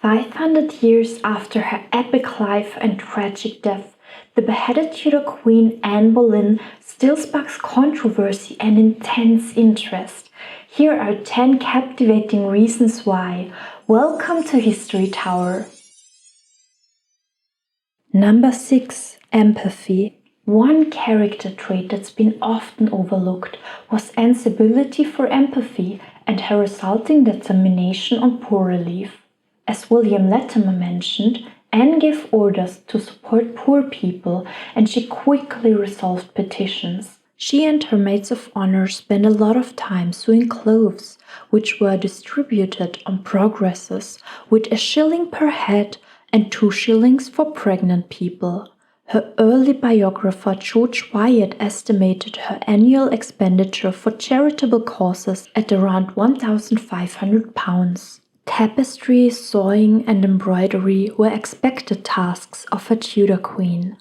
500 years after her epic life and tragic death, the beheaded Tudor queen Anne Boleyn still sparks controversy and intense interest. Here are 10 captivating reasons why. Welcome to History Tower. Number 6. Empathy. One character trait that's been often overlooked was Anne's ability for empathy and her resulting determination on poor relief. As William Latimer mentioned, Anne gave orders to support poor people and she quickly resolved petitions. She and her maids of honor spent a lot of time sewing clothes, which were distributed on progresses with a shilling per head and 2 shillings for pregnant people. Her early biographer George Wyatt estimated her annual expenditure for charitable causes at around £1,500. Tapestry, sewing, and embroidery were expected tasks of a Tudor queen.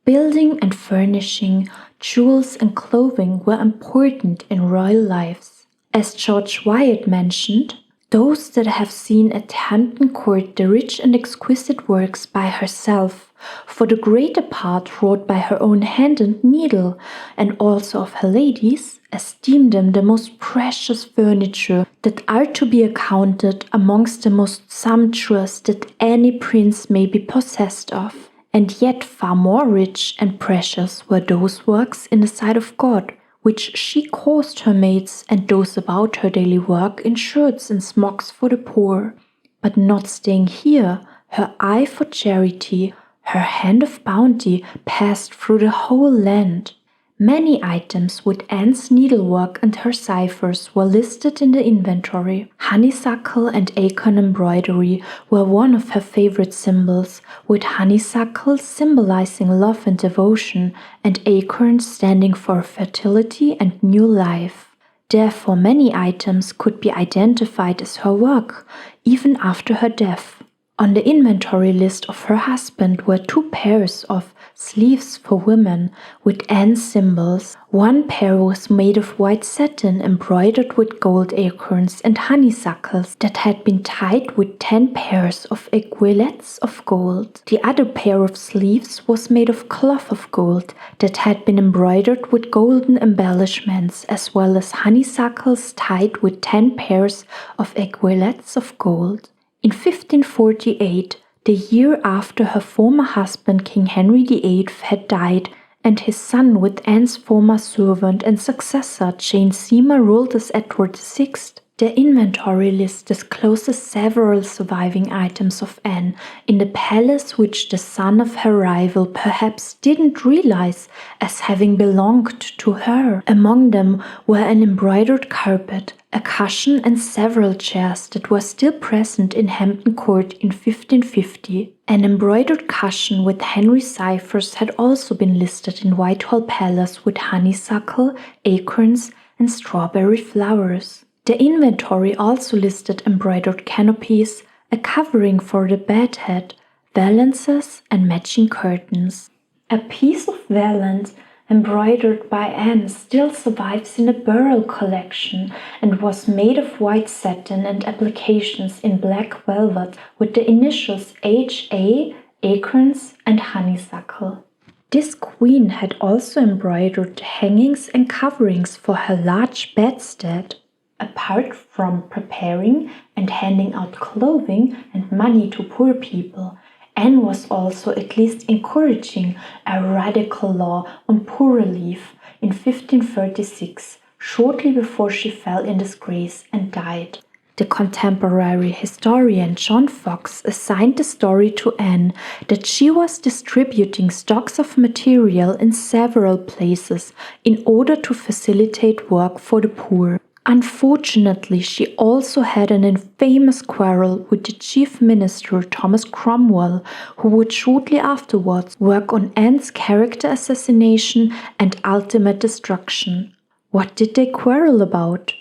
Building and furnishing, jewels and clothing were important in royal lives. As George Wyatt mentioned, those that have seen at Hampton Court the rich and exquisite works by herself, for the greater part wrought by her own hand and needle, and also of her ladies, esteem them the most precious furniture that are to be accounted amongst the most sumptuous that any prince may be possessed of. And yet far more rich and precious were those works in the sight of God, which she caused her maids and those about her daily work in shirts and smocks for the poor. But not staying here, her eye for charity, her hand of bounty passed through the whole land. Many items with Anne's needlework and her ciphers were listed in the inventory. Honeysuckle and acorn embroidery were one of her favorite symbols, with honeysuckle symbolizing love and devotion, and acorns standing for fertility and new life. Therefore, many items could be identified as her work, even after her death. On the inventory list of her husband were 2 pairs of sleeves for women with Anne's symbols. One pair was made of white satin embroidered with gold acorns and honeysuckles that had been tied with 10 pairs of aiguillettes of gold. The other pair of sleeves was made of cloth of gold that had been embroidered with golden embellishments, as well as honeysuckles tied with 10 pairs of aiguillettes of gold. In 1548, the year after her former husband King Henry VIII had died and his son with Anne's former servant and successor Jane Seymour ruled as Edward VI, the inventory list discloses several surviving items of Anne in the palace which the son of her rival perhaps didn't realize as having belonged to her. Among them were an embroidered carpet, a cushion and several chairs that were still present in Hampton Court in 1550. An embroidered cushion with Henry ciphers had also been listed in Whitehall Palace with honeysuckle, acorns, and strawberry flowers. The inventory also listed embroidered canopies, a covering for the bed head, valances, and matching curtains. A piece of valance embroidered by Anne still survives in the Burial collection and was made of white satin and applications in black velvet with the initials H.A., acorns, and honeysuckle. This queen had also embroidered hangings and coverings for her large bedstead. Apart from preparing and handing out clothing and money to poor people, Anne was also at least encouraging a radical law on poor relief in 1536, shortly before she fell in disgrace and died. The contemporary historian John Fox assigned the story to Anne that she was distributing stocks of material in several places in order to facilitate work for the poor. Unfortunately, she also had an infamous quarrel with the chief minister Thomas Cromwell, who would shortly afterwards work on Anne's character assassination and ultimate destruction. What did they quarrel about?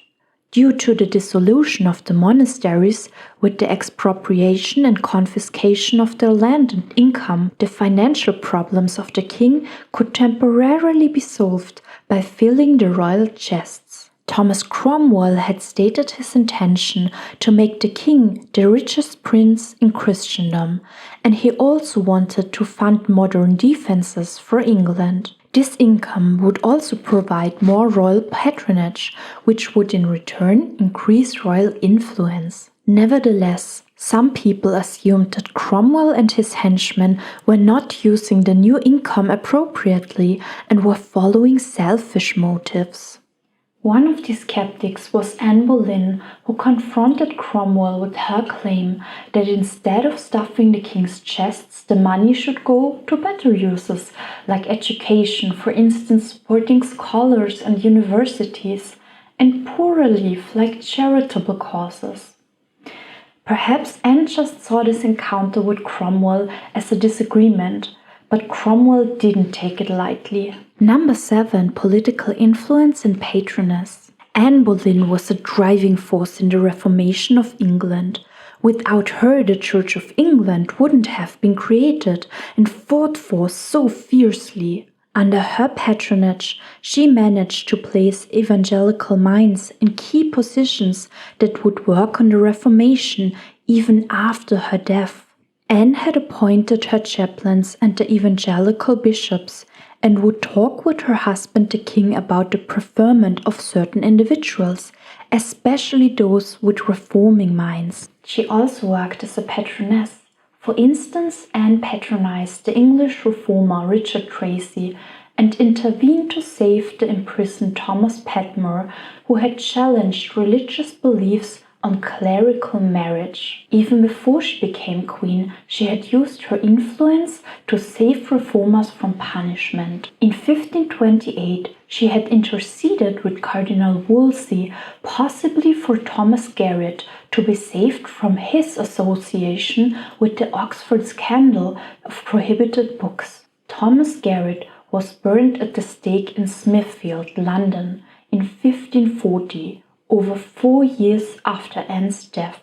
Due to the dissolution of the monasteries, with the expropriation and confiscation of their land and income, the financial problems of the king could temporarily be solved by filling the royal chests. Thomas Cromwell had stated his intention to make the king the richest prince in Christendom, and he also wanted to fund modern defenses for England. This income would also provide more royal patronage, which would in return increase royal influence. Nevertheless, some people assumed that Cromwell and his henchmen were not using the new income appropriately and were following selfish motives. One of these skeptics was Anne Boleyn, who confronted Cromwell with her claim that instead of stuffing the king's chests, the money should go to better uses, like education, for instance supporting scholars and universities, and poor relief, like charitable causes. Perhaps Anne just saw this encounter with Cromwell as a disagreement, but Cromwell didn't take it lightly. Number 7. Political influence and patroness. Anne Boleyn was a driving force in the Reformation of England. Without her, the Church of England wouldn't have been created and fought for so fiercely. Under her patronage, she managed to place evangelical minds in key positions that would work on the Reformation even after her death. Anne had appointed her chaplains and the evangelical bishops and would talk with her husband the king about the preferment of certain individuals, especially those with reforming minds. She also worked as a patroness. For instance, Anne patronized the English reformer Richard Tracy and intervened to save the imprisoned Thomas Patmore, who had challenged religious beliefs on clerical marriage. Even before she became queen, she had used her influence to save reformers from punishment. In 1528, she had interceded with Cardinal Wolsey, possibly for Thomas Garrett, to be saved from his association with the Oxford scandal of prohibited books. Thomas Garrett was burned at the stake in Smithfield, London, in 1540, over 4 years after Anne's death.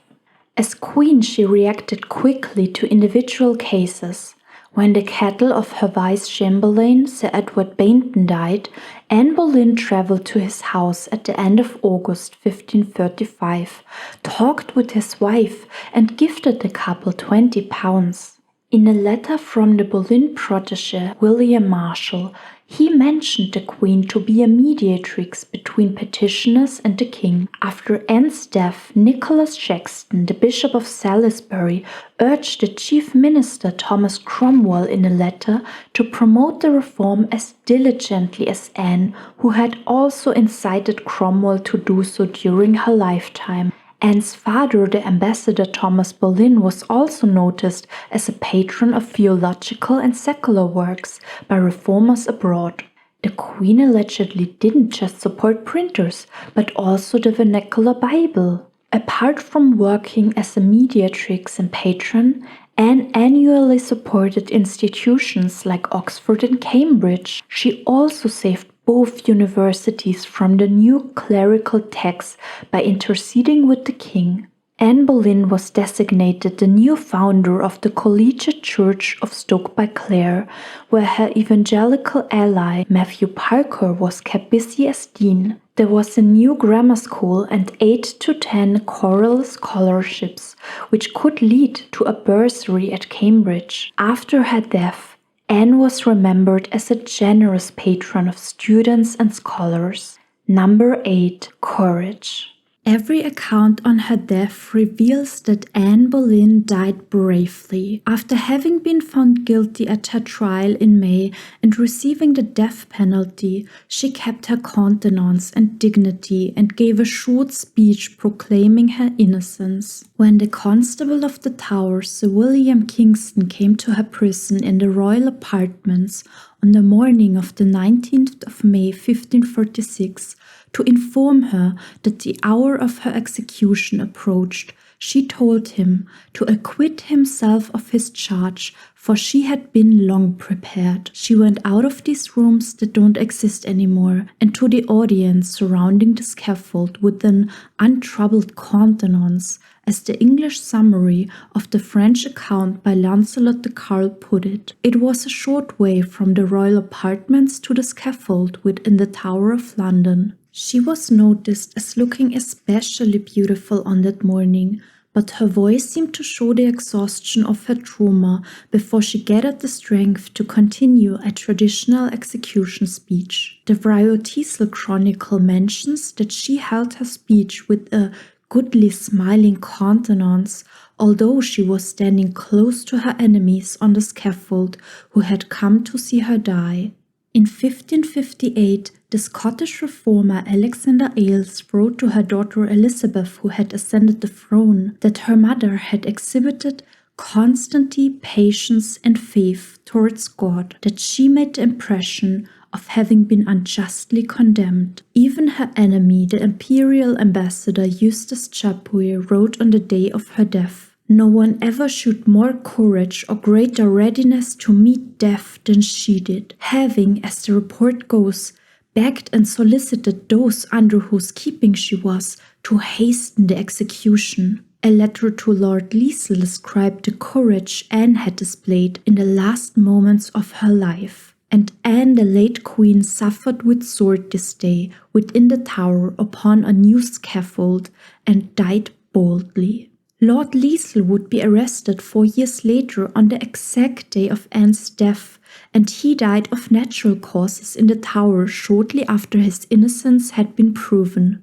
As queen, she reacted quickly to individual cases. When the cattle of her vice-chamberlain, Sir Edward Bainton, died, Anne Boleyn travelled to his house at the end of August 1535, talked with his wife, and gifted the couple £20. In a letter from the Boleyn protégé William Marshall, he mentioned the queen to be a mediatrix between petitioners and the king. After Anne's death, Nicholas Shaxton, the Bishop of Salisbury, urged the chief minister Thomas Cromwell in a letter to promote the reform as diligently as Anne, who had also incited Cromwell to do so during her lifetime. Anne's father, the ambassador Thomas Boleyn, was also noticed as a patron of theological and secular works by reformers abroad. The Queen allegedly didn't just support printers, but also the vernacular Bible. Apart from working as a mediatrix and patron, Anne annually supported institutions like Oxford and Cambridge. She also saved both universities from the new clerical tax by interceding with the king. Anne Boleyn was designated the new founder of the Collegiate Church of Stoke-by-Clare, where her evangelical ally Matthew Parker was kept busy as dean. There was a new grammar school and 8 to 10 choral scholarships, which could lead to a bursary at Cambridge. After her death, Anne was remembered as a generous patron of students and scholars. Number 8. Courage. Every account on her death reveals that Anne Boleyn died bravely. After having been found guilty at her trial in May and receiving the death penalty, she kept her countenance and dignity and gave a short speech proclaiming her innocence. When the Constable of the Tower, Sir William Kingston, came to her prison in the royal apartments on the morning of the 19th of May 1546, to inform her that the hour of her execution approached, she told him to acquit himself of his charge, for she had been long prepared. She went out of these rooms that don't exist anymore and to the audience surrounding the scaffold with an untroubled countenance, as the English summary of the French account by Lancelot de Carle put it. It was a short way from the royal apartments to the scaffold within the Tower of London. She was noticed as looking especially beautiful on that morning, but her voice seemed to show the exhaustion of her trauma before she gathered the strength to continue a traditional execution speech. The Wriothesley Chronicle mentions that she held her speech with a goodly smiling countenance, although she was standing close to her enemies on the scaffold who had come to see her die. In 1558, the Scottish reformer Alexander Ailes wrote to her daughter Elizabeth, who had ascended the throne, that her mother had exhibited constancy, patience, and faith towards God, that she made the impression of having been unjustly condemned. Even her enemy, the imperial ambassador Eustace Chapuis, wrote on the day of her death, "No one ever showed more courage or greater readiness to meet death than she did, having, as the report goes, begged and solicited those under whose keeping she was to hasten the execution." A letter to Lord Liesl described the courage Anne had displayed in the last moments of her life. And Anne, the late queen, suffered with sword this day within the tower upon a new scaffold, and died boldly. Lord Liesl would be arrested 4 years later on the exact day of Anne's death, and he died of natural causes in the Tower shortly after his innocence had been proven.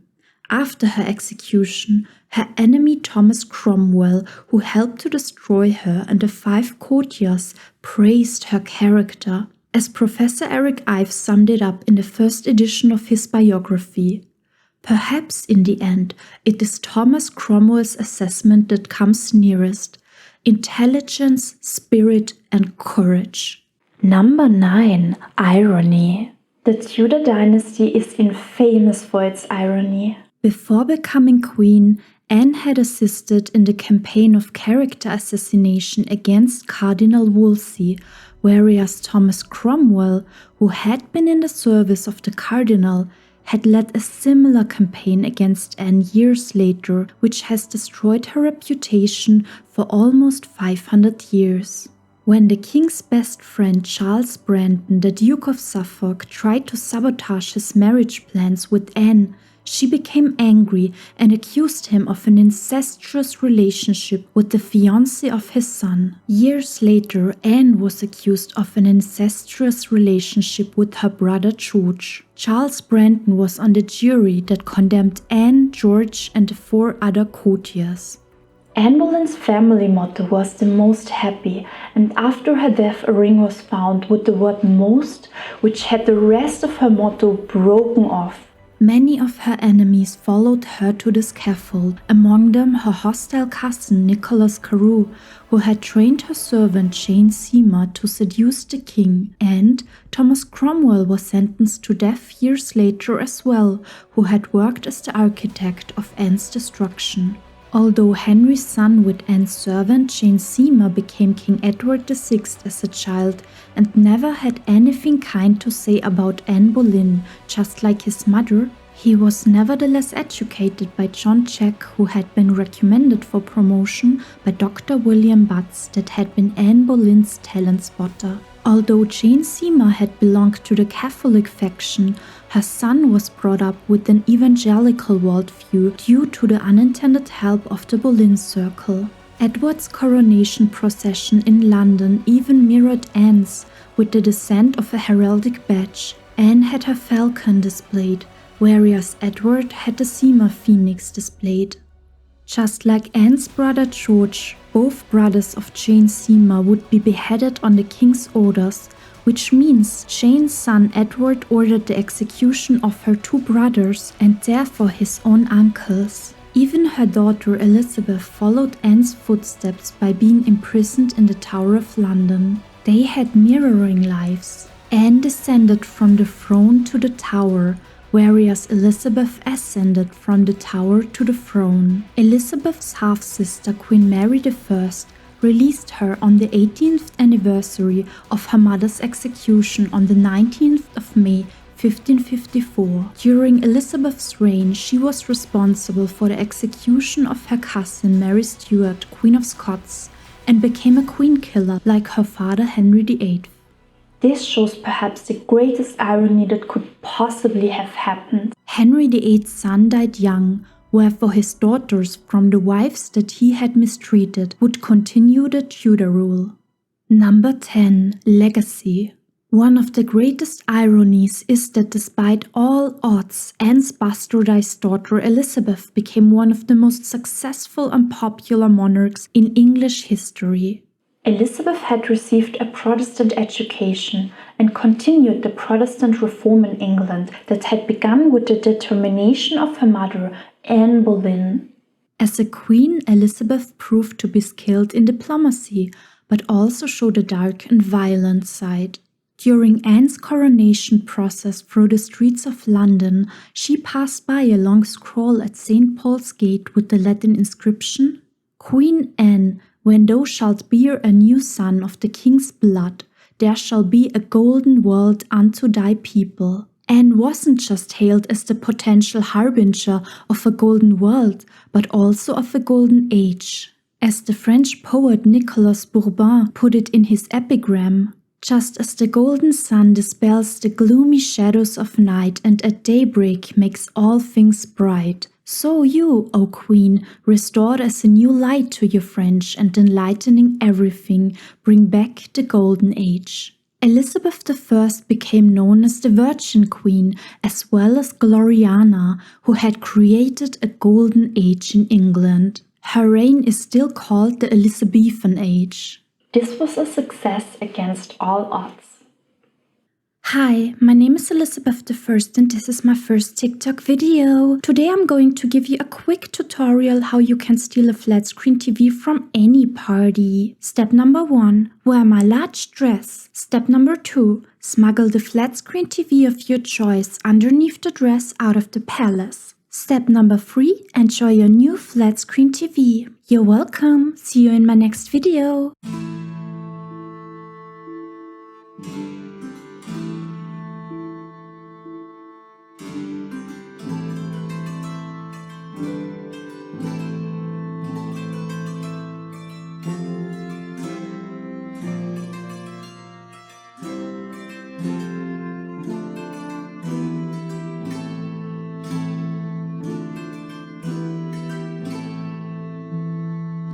After her execution, her enemy Thomas Cromwell, who helped to destroy her, and the 5 courtiers praised her character. As Professor Eric Ives summed it up in the first edition of his biography, "Perhaps in the end, it is Thomas Cromwell's assessment that comes nearest: intelligence, spirit, and courage." Number 9. Irony. The Tudor dynasty is infamous for its irony. Before becoming queen, Anne had assisted in the campaign of character assassination against Cardinal Wolsey, whereas Thomas Cromwell, who had been in the service of the cardinal, had led a similar campaign against Anne years later, which has destroyed her reputation for almost 500 years. When the king's best friend Charles Brandon, the Duke of Suffolk, tried to sabotage his marriage plans with Anne, she became angry and accused him of an incestuous relationship with the fiancé of his son. Years later, Anne was accused of an incestuous relationship with her brother George. Charles Brandon was on the jury that condemned Anne, George, and the 4 other courtiers. Anne Boleyn's family motto was the most happy, and after her death a ring was found with the word most, which had the rest of her motto broken off. Many of her enemies followed her to the scaffold, among them her hostile cousin Nicholas Carew, who had trained her servant Jane Seymour to seduce the king, and Thomas Cromwell was sentenced to death years later as well, who had worked as the architect of Anne's destruction. Although Henry's son with Anne's servant Jane Seymour became King Edward VI as a child and never had anything kind to say about Anne Boleyn, just like his mother, he was nevertheless educated by John Jack, who had been recommended for promotion by Dr. William Butts, that had been Anne Boleyn's talent spotter. Although Jane Seymour had belonged to the Catholic faction, her son was brought up with an evangelical worldview due to the unintended help of the Boleyn circle. Edward's coronation procession in London even mirrored Anne's, with the descent of a heraldic badge. Anne had her falcon displayed, whereas Edward had the Seymour phoenix displayed. Just like Anne's brother George, both brothers of Jane Seymour would be beheaded on the king's orders, which means Jane's son Edward ordered the execution of her 2 brothers and therefore his own uncles. Even her daughter Elizabeth followed Anne's footsteps by being imprisoned in the Tower of London. They had mirroring lives. Anne descended from the throne to the Tower, whereas Elizabeth ascended from the Tower to the throne. Elizabeth's half-sister Queen Mary I released her on the 18th anniversary of her mother's execution on the 19th of May 1554. During Elizabeth's reign, she was responsible for the execution of her cousin Mary Stuart, Queen of Scots, and became a queen killer like her father Henry VIII. This shows perhaps the greatest irony that could possibly have happened. Henry VIII's son died young, wherefore his daughters from the wives that he had mistreated would continue the Tudor rule. Number 10. Legacy. One of the greatest ironies is that despite all odds, Anne's bastardized daughter Elizabeth became one of the most successful and popular monarchs in English history. Elizabeth had received a Protestant education and continued the Protestant reform in England that had begun with the determination of her mother, Anne Boleyn. As a queen, Elizabeth proved to be skilled in diplomacy, but also showed a dark and violent side. During Anne's coronation process through the streets of London, she passed by a long scroll at St. Paul's Gate with the Latin inscription, "Queen Anne, when thou shalt bear a new son of the king's blood, there shall be a golden world unto thy people." Anne wasn't just hailed as the potential harbinger of a golden world, but also of a golden age. As the French poet Nicolas Bourbon put it in his epigram, "Just as the golden sun dispels the gloomy shadows of night and at daybreak makes all things bright, so you, O Queen, restored as a new light to your French and enlightening everything, bring back the golden age." Elizabeth I became known as the Virgin Queen, as well as Gloriana, who had created a golden age in England. Her reign is still called the Elizabethan Age. This was a success against all odds. Hi, my name is Elizabeth I and this is my first TikTok video. Today I'm going to give you a quick tutorial how you can steal a flat screen TV from any party. Step number 1, wear my large dress. Step number 2, smuggle the flat screen TV of your choice underneath the dress out of the palace. Step number 3, enjoy your new flat screen TV. You're welcome. See you in my next video.